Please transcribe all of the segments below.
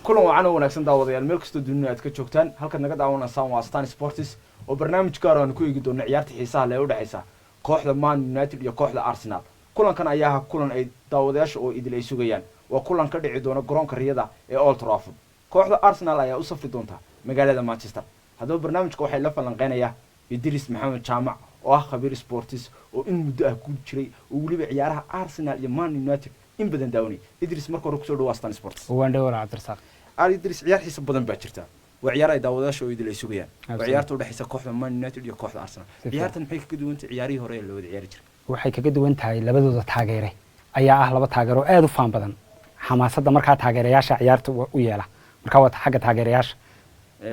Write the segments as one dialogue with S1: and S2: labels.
S1: kulan wacan oo wanaagsan daawadayaal meel kastoo dunida aad ka joogtaan halkaad naga daawanaysaan waa Stan Sports oo barnaamij gaar ah aan ku eegi doono ciyaarta xiisaha leh ee u dhaxaysa kooxda Man United iyo kooxda Arsenal. kulankan ayaa ah kulan ay daawadayaasha oo idil ay sugayaan waa kulan ka dhici doona garoonka riyada ee Old Trafford. kooxda Arsenal ayaa u safri doonta magaalada Manchester. haddaba barnaamijka waxay la falanqeynaya Idris Maxamed Jaamac oo ah khabiir sports oo in muddo ah ku jiray oo waliba ciyaaraha Arsenal iyo Man United in badan daawanay. Idris marka hore ku soo dhawaad Stan Sports.
S2: waan dhawaa Cabdirsaaq.
S1: Idris ciyaar xiiso badan baa jirta. waa ciyaar ay daawadayaasha oo idil ay sugayaan. waa ciyaarta u dhaxaysa kooxda Man United iyo kooxda Arsenal. ciyaartan maxay kaga duwan tahay ciyaarihii hore ee loo wada ciyaari jiray?
S2: waxay kaga duwan tahay labadooda taageere ayaa ah laba taageero aad u faan badan. xamaasadda markaa taageerayaasha ciyaarta u yeela markaa waa xagga taageerayaasha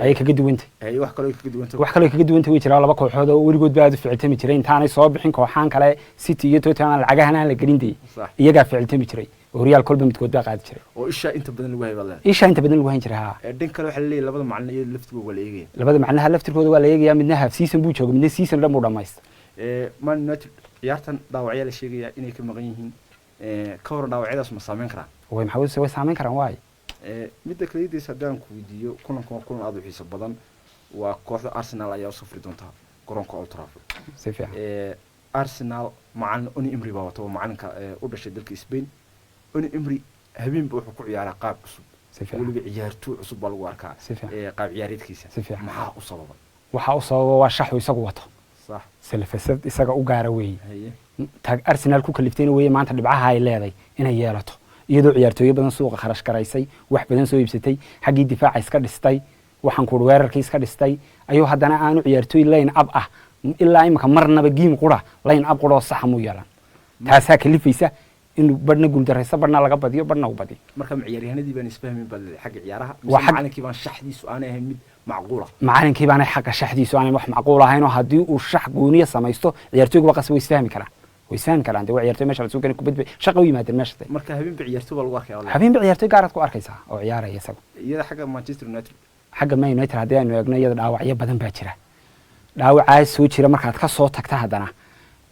S2: ayay kaga duwan tahay.
S1: wax kale kaga duwan tahay.
S2: wax kale kaga duwan tahay jira laba kooxood oo weligood aad u ficiltami jiray intaanay soo bixin kooxaan kale City iyo Tottenham lacagahan la gelin iyaga ficiltami jiray. Real kolba midkood baa qaadi jiray
S1: oo isha inta badan lagu hayay
S2: isha inta badan lagu hayn jiray ha
S1: dhan kale waxa la leeyahay labada macallin iyo laftigooda waa la eegaya
S2: labada macallinaha laftirkooda waa la eegaya midna half season buu joogay midna season dhan buu dhameystay
S1: Man United ciyaartan dhaawacyo la sheegaya inay ka maqan yihiin ka hor dhaawacyadaas ma saameyn karaan
S2: way saameyn karaan waay
S1: midda kale idis haddaan ku weydiiyo kulankan waa kulan aad u xiiso badan waa kooxda Arsenal ayaa u safri doonta garoonka Old Trafford
S2: si fiican
S1: Arsenal macallin Unai Emery baa wato macallinka u dhashay dalka Spain Unai Emery habeenba wuxuu ku ciyaaraa qaab cusub waliba ciyaartoy cusub baa lagu arkaa qaab ciyaareedkiisa maxaa u sababa
S2: waxa u sababa waa shaxu isagu wato
S1: صح
S2: silfasad isaga u gaara weey tag Arsenal ku kaliftayna weey maanta dhibcaha ay leedahay inay yeelato iyadoo ciyaartooy badan suuqa kharash garaysay wax badan soo iibsatay xaqii difaaca iska dhistay waxaan ku weerarkii iska dhistay ayuu haddana aanu ciyaartooy line up ah ilaa imka marnaba game qura line up qura sax mu yeelan taasa kalifaysa inuu badna guul dareysa badna laga badiyo badna u badiyo
S1: marka ciyaaryahanadii baan isfahmin bal xaq ciyaaraha macallinkii baan shaxdiisu aan ahayn mid macquula
S2: macallinkii baan xaq shaxdiisu aan wax macquul ahayn oo hadii uu shax gooniya samaysto ciyaartooygu waa qasbay isfahmi karaan way isfahmi karaan dee ciyaartooy meesha soo galay kubadba shaqo u yimaadeen meesha
S1: marka habeen ciyaartooy lagu arkay
S2: habeen ciyaartooy gaar ku arkaysa oo ciyaaraya isaga
S1: iyada xagga Manchester United
S2: xagga Man United hadii aynu eegno iyada dhaawacyo badan baa jira dhaawacaas soo jira markaad ka soo tagta haddana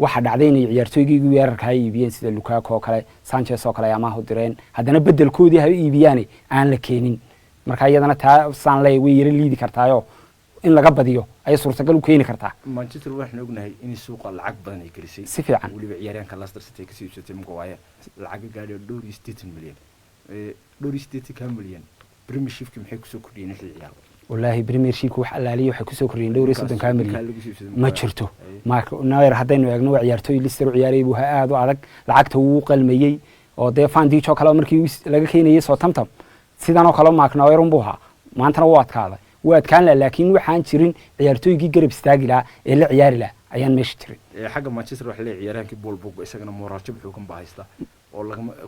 S2: waxa dhacday in ciyaartooygii weerarka ay iibiyeen sida Lukaku oo kale Sanchez oo kale ama u direen haddana bedelkoodii ay iibiyaan aan la keenin marka iyadana taa san lay way yara liidi kartaayo in laga badiyo ay suurtagal u keeni kartaa
S1: Manchester waxaan ognahay in suuqa lacag badan ay gelisay
S2: si fiican
S1: waliba ciyaaryahanka Leicester City ka sii iibsatay Maguire lacag gaadhay 280 milyan 280 milyan Premiership maxay ku soo kordhiyeen ciyaar
S2: والله بريميرشيب wax alaaliyo waxay ku soo koriyeen dhowr iyo 30 kaamil ma jirto marka Neuer hadaynu eegno ciyaartooy Leicester u ciyaaray buu aad u adag lacagta uu qalmeeyay oo de Van Dijk oo kale markii laga keenayay Southampton sidan oo kale Mark Neuer uu buuha maantana waa adkaaday waa adkaan laakiin waxaan jirin ciyaartooygii garab istaagi la ee la ciyaari la ayaan meesha jirin
S1: xagga Manchester waxa la ciyaarankii Paul Pogba isagana moral jab xoogan baa haysta oo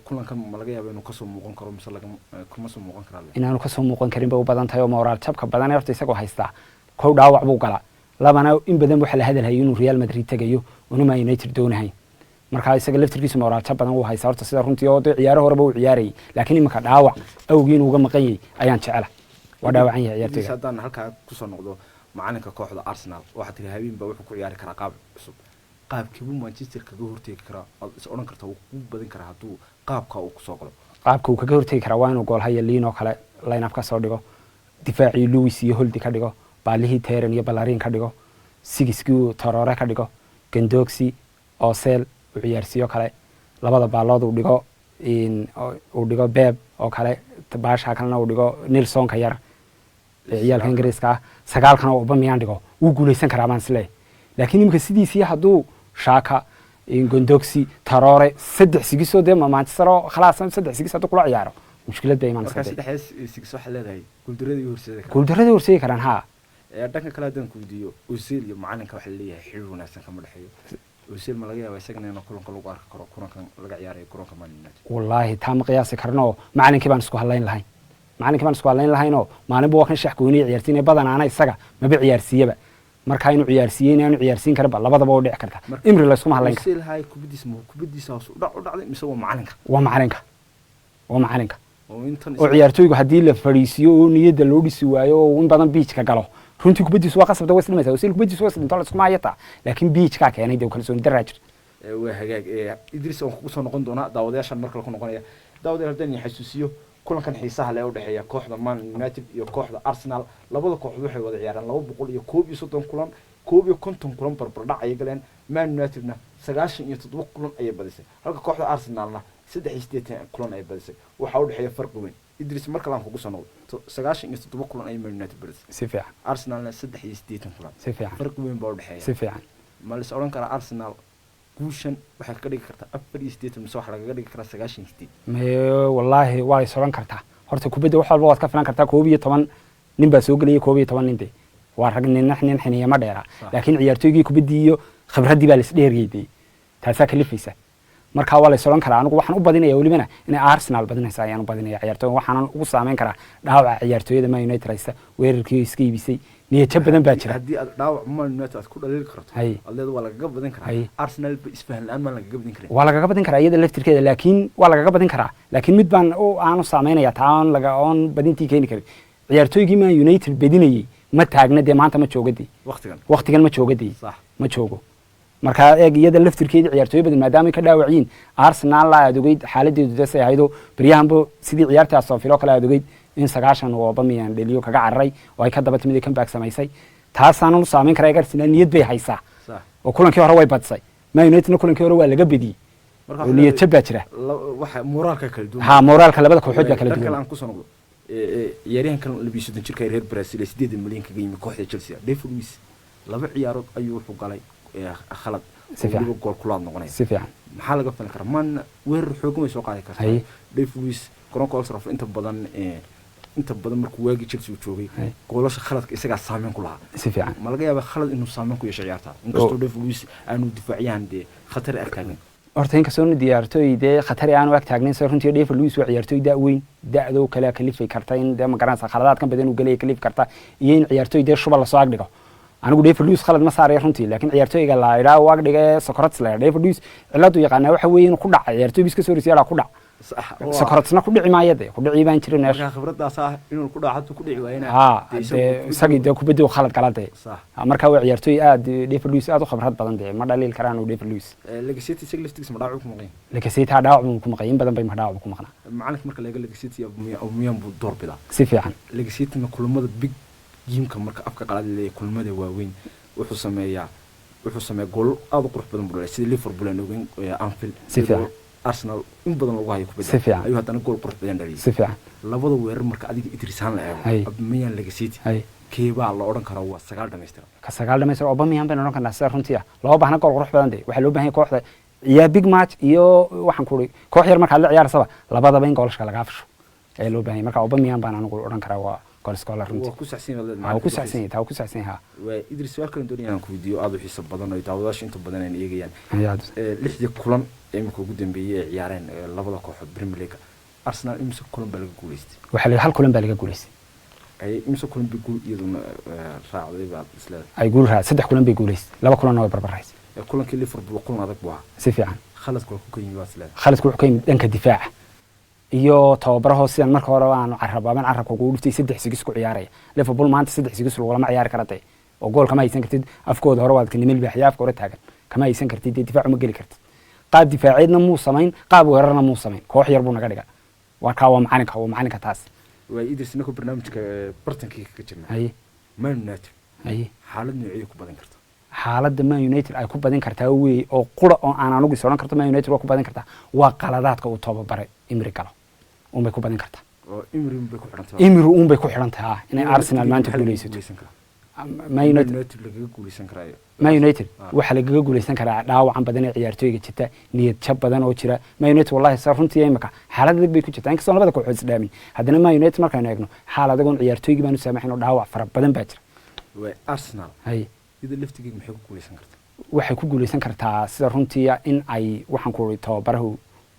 S1: kulankan ma laga yaabo inuu ka soo muuqan karo mise kuma soo muuqan karo
S2: inaanu ka soo muuqan karin ba u badan tahay oo moral jabka badan ee horta isagoo haysta koow dhaawac buu galaa labana in badan waxa la hadalhay inuu Real Madrid tagayo oo Man United doonahay marka isaga laftirkiisa moral jab badan uu haysta horta sida runtii oo ciyaaro horeba uu ciyaaray laakiin imika dhaawac awgiin uga maqanyay ayaan jecel waa dhaawacan yahay ciyaartooyga
S1: haddaan halka ku soo noqdo macalinka kooxda Arsenal waxa tiri habeen ba wuxuu ku ciyaari karaa qaab cusub qaabkii Manchester kaga horteegi kara is oran kartaa uu ku badin kara haduu qaabka uu ku soo galo
S2: qaabka uu kaga horteegi kara waa inuu gool hayo Lino kale line up ka soo dhigo difaaci Luis iyo Holdi ka dhigo baalihi Teeren iyo Ballarin ka dhigo Sigiski Torore ka dhigo Gendoxi Osel u ciyaarsiyo kale labada baalood uu dhigo Beb oo kale baasha kalena uu dhigo Nilsson ka yar ciyaalka Ingiriiska sagaalkana uu Aubameyang dhigo uu guuleysan karaa baan isleeyahay laakiin imka sidiisii haduu Shaka Gendoxi Torore saddex sigiso de Manchester oo khalaas saddex sigis haduu kula ciyaaro mushkilad bay iman
S1: kartaa saddex sigis waxa leedahay guuldaradii
S2: horseedi karaan ha
S1: dhanka kale hadan ku weydiiyo Ozil iyo macalinka waxa leeyahay xiriir wanaagsan kama dhaxeeyo Ozil ma laga yaabaa isagana inuu kulanka lagu arki karo kulankan laga ciyaarayo garoonka Man United
S2: wallahi taa ma qiyaasi karno macalinkii baan isku halayn lahayn oo maalinba waa kan shax gooniye ciyaartiin badan ana isaga maba ciyaarsiiyaba marka inuu ciyaarsiiyeen aanu ciyaarsiin karba labadaba oo dhici karta imri la isku ma halayn
S1: Ozil hay kubadiisa hoos u dhacday mise
S2: waa macalinka oo ciyaartooygu hadii la fariisiyo oo niyada loo dhisi waayo oo in badan beach ka galo runtii kubadiisu waa qasabta waslimaysa Ozil kubadiisu waslinta la isku ma hayata laakiin beach ka keenay dee kalsoon daraajir
S1: waa hagaag Idris oo ku soo noqon doona daawadayaashan marka la ku noqonaya daawadayaal hadan xasuusiyo kulankan xiisaha leh u dhexeeya kooxda Man United iyo kooxda Arsenal labada kooxood waxay wada ciyaareen 231 kulan 51 kulan barbardhac ay galeen Man Unitedna 97 kulan ayay badisay halka kooxda Arsenalna 83 kulan ay badisay waxa u dhexeeya farqi weyn Idris marka laan kugu sano 97 kulan ay Man United badisay
S2: si fiican
S1: Arsenalna 83 kulan
S2: si fiican
S1: farqi weyn baa u dhexeeya
S2: si fiican
S1: ma la oran karaa Arsenal guushan waxay ka dhigi kartaa 84 mise waxa laga dhigi karaa 98
S2: wallaahi waa ay soran kartaa horta kubadda wax walba waad ka filan kartaa 11 nin baa soo geliyay 11 nin waa rag nin xiniya ma dheera laakiin ciyaartoygii kubaddii iyo khibradii baa la isdheeriyay taasaa kalifaysa marka waa la soran karaa anigu waxaan u badinayaa walibana in Arsenal badinaysa ayaan u badinayaa ciyaartooy waxaan ugu saameyn karaa dhaawaca ciyaartooyada Man United haysta weerarkii iska iibisay niyad badan baa jira
S1: haddii aad dhaawac Man United aad ku dhalin karto alleed waa laga badin karaa Arsenal ba isfahan la'aan ma laga badin karaa
S2: waa laga badin karaa iyada laftirkeeda laakiin waa laga badin karaa laakiin mid baan aanu saameynayaa taan laga oon badintii keeni karin ciyaartooygii Man United badinayay ma taagna dee maanta ma joogadii waqtigan ma joogadii ma joogo marka eeg iyada laftirkeeda ciyaartooy badan maadaama ka dhaawaciin Arsenal la adogeyd xaaladeedu dasay haydo bariyahanba sidii ciyaartaas soo filo kala adogeyd in 90 oo Aubameyang dhaliyo kaga cararay oo ay ka daba timid comeback samaysay taasaan u saameyn karaa Arsenal niyad bay haysaa oo kulankii hore way badsay Man United kulankii hore waa laga badiyay marka niyad jab baa jira
S1: waxa moraalka kala duwan
S2: moraalka labada kooxood baa kala duwan
S1: aan ku soo noqdo ciyaaryahankan 20 jirka reer Brazil 8 milyan kaga yimid kooxda Chelsea David Luiz laba ciyaarood ayuu wuxuu galay khalad
S2: sifiican
S1: gool kulaad noqonay
S2: sifiican
S1: maxaa laga filan karaa man weerar xoog ma soo qaadi kartaa David Luiz garoonka Old Trafford inta badan markuu waagi Chelsea uu joogay goolasha khaladka isaga saameyn ku lahaa
S2: sifiican
S1: ma laga yaabaa khalad inuu saameyn ku yeesho ciyaarta inkastoo David Luiz aanu difaaciyaan khatar arkaagin
S2: horta inkastoo ciyaartooyda khatar aanu ag taagnayn soo runtii David Luiz waa ciyaartooy weyn da'do kala kalifay karta in ma garanaysa khaladaadkan badan uu galay kalif karta iyo in ciyaartooyda shubal la soo ag dhigo anigu David Luiz khalad ma saaray runtii laakiin ciyaartooyga la ilaa uu ag dhigay Socrates la David Luiz ciladu yaqaan waxa weeyeen ku dhacay ciyaartooy iska soo risiyay ku dhac Socratesna ku dhici maayade ku dhici baan jirin
S1: marka khibradaas ah inuu ku dhaco ku dhici waayna
S2: isagii kubaddu khalad galade marka waa ciyaartooy aad David Luiz aad u khibrad badan ma dhaliil karaan oo David Luiz
S1: Legacy Siglistis ma dhaawac ku maqan
S2: Legacy taa dhaawac ku maqan badan bay ma dhaawac ku maqnaa
S1: macalinka marka laga Legacy oo miyaan buu door bidaa
S2: si fiican
S1: Legacy ma kulamada big jimka marka afka qalad leeyahay kulmada waaweyn wuxuu sameeyaa gool aad u qurux badan buu sida Liverpool aan ogeyn Anfield
S2: si fiican
S1: Arsenal in badan lagu hayo kubadda ayuu hadana gool qurux badan dhaliyay
S2: si fiican
S1: labada weerar marka adiga Idrisaan la eego Aubameyang Legacy keeba la oran karo waa 9 dhameystir
S2: ka 9 dhameystir Aubameyang baan oran karnaa sida runtii loo baahan gool qurux badan waxa loo baahan kooxda iyo big match iyo waxaan ku koox yar marka la ciyaarsaba labadaba in goolashka laga afsho ee loo baahan marka Aubameyang baan anigu oran karaa waa gool scholar runtii
S1: ku saxsan
S2: waa ku saxsan
S1: waa Idris su'aal kale doonayaan ku weydiiyo aad u xiiso badan oo daawadayaasha inta badan ay eegayaan lixdii kulan ee imika ugu dambeeyay ciyaareen labada kooxood Premier League Arsenal imisa kulan baa laga guuleystay
S2: waxa la hal kulan baa laga guuleystay
S1: ay imisa kulan bay guul iyaduna raacday baa isla
S2: ay guul raacday saddex kulan bay guuleystay laba kulan oo barbaraysay
S1: kulankii Liverpool kulan adag buu ahaa
S2: si fiican
S1: khaladku ku yimid waa isla
S2: khaladku wuxuu ka yimid dhanka difaaca iyo tababaraha sidan marka hore aan carabaaban carabka ugu dhiftay 3-6 ku ciyaaraya Liverpool maanta 3-6 lagama ciyaar kartay oo gool kama haysan kartid afkooda hore waad ka nimil bixiyay afka hore taagan kama haysan kartid difaac ma gali kartid qaab difaaceedna muu samayn qaab weerarna muu samayn koox yar buu naga dhiga waa ka waa macalinka taas
S1: waa Idris inuu barnaamijka bartankii ka jirnaa Man United xaalad nooceedu ku badan karto
S2: xaaladda Man United ay ku badin kartaa way oo qura oo aan anigu soo karto Man United waa ku badin kartaa waa qaladaadka uu tababaray Emery galo bay ku badin kartaa
S1: oo Emery
S2: bay ku xirantahay inay Arsenal maanta guuleysato Man United
S1: laga guuleysan karayo
S2: Man United waxa laga guuleysan karaa dhaawacan badan ee ciyaartooyga jirta niyad jab badan oo jira Man United wallahi sa runtii imaka xaalad adag bay ku jirtaa inkastoo labada kooxood isdhaamin haddana Man United markaan eegno xaalad adag oo ciyaartooyga baan u saamaxin oo dhaawac fara badan baa jira
S1: waa Arsenal ida laftigeeda maxay ku guuleysan kartaa
S2: waxay ku guuleysan kartaa sida runtii in ay waxaan ku tababarahu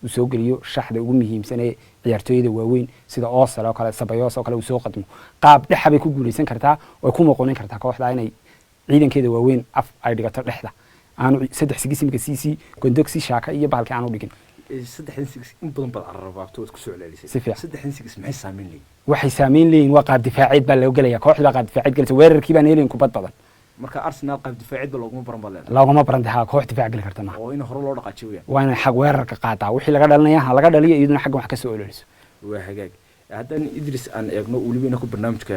S2: uu soo geliyo shaxda ugu muhiimsan ee ciyaartooyada waaweyn sida Ozil oo kale Ceballos oo kale uu soo qadmo qaab dhexe bay ku guuleysan kartaa oo ku muuqonin kartaa kooxda inay ciidankeeda waaweyn af ay dhigato dhexda aanu 3-6 CC Gondoxi Shaka iyo bahalkii aanu dhigin
S1: 3-6 in badan bad carabaato oo ku soo ceelisay 3-6 maxay saameyn leeyihiin
S2: waxay saameyn leeyihiin waa qaab difaaceed baa loo galaya kooxda qaab difaaceed galisa weerarkii baan heelin ku bad badan
S1: marka Arsenal qaab difaaceed ba
S2: looguma baran tahay koox difaac gali karta ma
S1: oo in hore loo dhaqaajiyo
S2: waa in xaq weerarka qaataa wixii laga dhalinaya laga dhaliyo iyaduna xaq wax ka soo ololiso
S1: waa hagaag haddaan idris aan eegno weliba inaku barnaamijka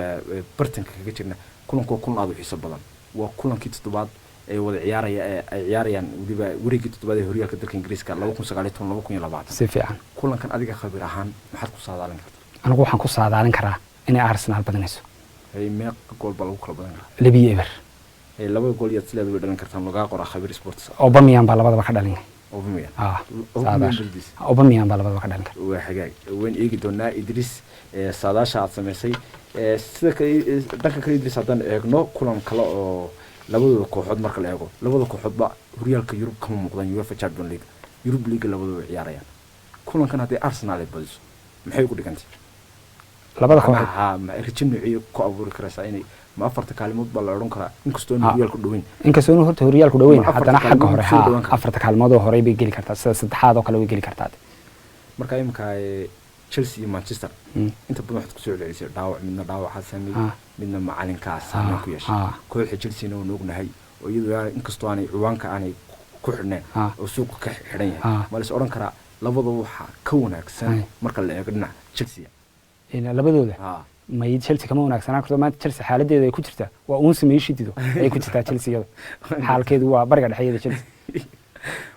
S1: bartanka kaga jirna kulanka waa kulan aad u xiiso badan waa kulankii toddobaad ay wada ay ciyaarayaan weliba wareegii toddobaad ee horyaalka dalka ingiriiska 2019-2020
S2: si fiican
S1: kulankan adiga khabiir ahaan maxaad ku saadaalin kartaa
S2: anigu waxaan ku saadaalin karaa inay Arsenal badanayso
S1: meeq gool baa lagu kala badan karaa
S2: 2-0
S1: laba gool yaad sileed way dhalan kartaan lagaa qoraa khabiir sports
S2: Aubameyang baa labadaba ka dhalin Aubameyang baa labadaba ka dhalin kara
S1: waa hagaag waan eegi doonaa idris saadaasha aad samaysay sida dhanka kale idris haddaan eegno kulan kale oo labadooda kooxood marka la eego labada kooxoodba horyaalka Yurub kama muuqdaan UEFA Champions League Yurub League labadooda ciyaarayaan kulankan haddii Arsenal ay badiso maxay ugu dhigantay
S2: labada kooxood
S1: ma rajin nuuciyo ku abuuri karaysaa inay ma afarta kaalmood baa la odhan karaa inkastoo horyaalku dhaweyn
S2: inkastoo horta horyaalku dhaweyn haddana xagga hore afarta kaalmood oo hore bay geli kartaa sida saddexaad oo kale way geli kartaa
S1: marka imika Chelsea iyo Manchester inta badan waxaad ku soo celisay midna dhaawac sameeyay midna macalinkaas saameyn ku yeeshay kooxda Chelsea oo ognahay oo iyadoo inkastoo aanay ciwaanka aanay ku xidhneen oo suuqa ka xidhan yahay ma la is odhan karaa labadaba waxa ka wanaagsan marka la eego dhinaca Chelsea
S2: labadooda may Chelsea kama wanaagsanaa karto maanta Chelsea xaaladeedu ay ku jirtaa waa uun sameeyay ay ku jirtaa Chelsea iyada xaalkeedu waa bariga dhexeeyada Chelsea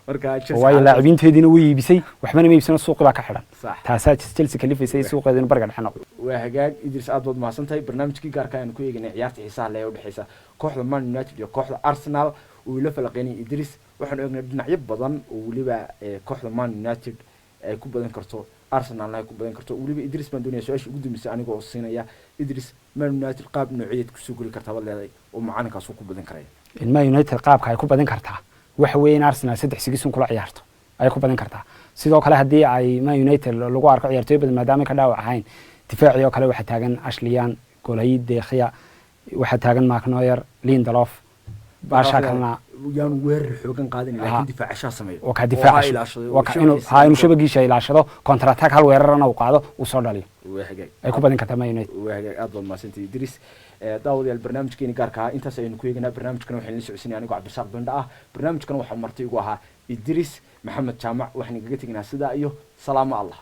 S2: marka Chelsea way laacibiinteedina way iibisay waxbana ma iibsana suuqa baa ka xidhan taasaa Chelsea kalifaysay suuqeedina bariga dhexe noqdo
S1: waa hagaag Idris aad baad mahadsantahay barnaamijkii gaarka ah aan ku eegnay ciyaarta xiisaha leh oo dhaxaysa kooxda Man United iyo kooxda Arsenal oo la falaqeynay Idris waxaan eegnay dhinacyo badan oo waliba kooxda Man United ay ku badan karto Arsenal ay ku badan karto waliba Idris baan doonaya su'aasha ugu dambeysay aniga oo siinaya Idris Man United qaab nooceed ku soo geli kartaa leedahay oo macalinkaas ku badan karaya
S2: Man United qaabka ay ku badan kartaa waxa weeyaan Arsenal 3 sigiisun kula ciyaarto ay ku badan kartaa sidoo kale hadii ay Man United lagu arko ciyaartoy badan maadaama ka dhaawac ahayn difaaci oo kale waxa taagan Ashley Young goolay Dekhya waxa taagan Mark Neuer Lindelof baasha kalena
S1: yaan weerar xoogan qaadin laakiin difaacsha sameeyo
S2: oo ka difaacsho waa ka inuu shabagiisha ilaashado counter attack hal weerarna uu qaado uu soo dhaliyo ay ku badan kartaa Man United
S1: aad baad maasantay Idris daawadayaal barnaamijkeena gaarka ah intaas aynu ku eegnaa barnaamijkan waxaan la socodsiinay anigu Cabdirasaaq Banda ah barnaamijkan waxa martay ugu ahaa Idris Maxamed Jaamac waxaan igaga tagnaa sida iyo salaamo Allah